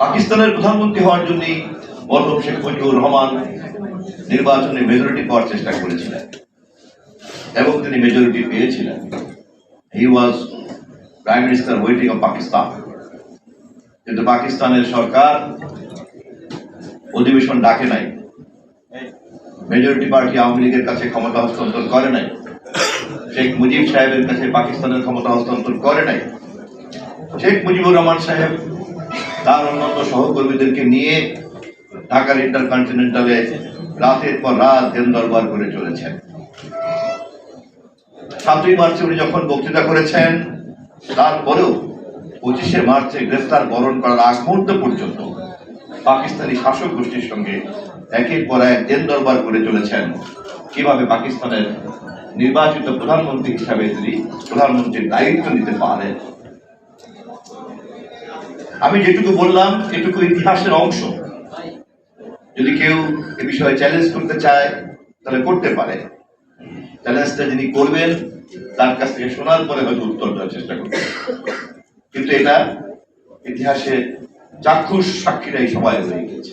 পাকিস্তানের প্রধানমন্ত্রী হওয়ার জন্য মরহুম শেখ মুজিবুর রহমান নির্বাচনে মেজরিটি পাওয়ার চেষ্টা করেছিলেন এবং তিনি মেজরিটি পেয়েছিলেন। He was prime minister waiting of Pakistan. কিন্তু পাকিস্তানের সরকার অধিবেশন ডাকে নাই, মেজরিটি পার্টি আওয়ামী লীগের কাছে ক্ষমতা হস্তান্তর করে নাই, শেখ মুজিব সাহেবের কাছে পাকিস্তানের ক্ষমতা হস্তান্তর করে নাই। শেখ মুজিবুর রহমান সাহেব তার অন্যান্য সহকর্মীদেরকে নিয়ে ঢাকার ইন্টারকন্টিনেন্টালে রাতের পর রাত দেন দরবার করে চলেছেন। 7ই মার্চে উনি যখন বক্তৃতা করেছেন, তারপরেও 25শে মার্চে গ্রেফতার বরণ করার আগ মুহূর্ত পর্যন্ত পাকিস্তানি শাসক গোষ্ঠীর সঙ্গে একের পর এক দেন দরবার করে চলেছেন কিভাবে পাকিস্তানের নির্বাচিত প্রধানমন্ত্রী হিসাবে তিনি প্রধানমন্ত্রীর দায়িত্ব নিতে পারেন। আমি যেটুকু বললাম এটুকু ইতিহাসের অংশ। যদি কেউ এ বিষয়ে চ্যালেঞ্জ করতে চায় তাহলে করতে পারে। চ্যালেঞ্জটা যিনি করবেন তার কাছ থেকে শোনার পরে হয়তো উত্তর দেওয়ার চেষ্টা করবেন, কিন্তু এটা ইতিহাসে চাক্ষুষ সাক্ষীরাই সবাই হয়ে গেছে।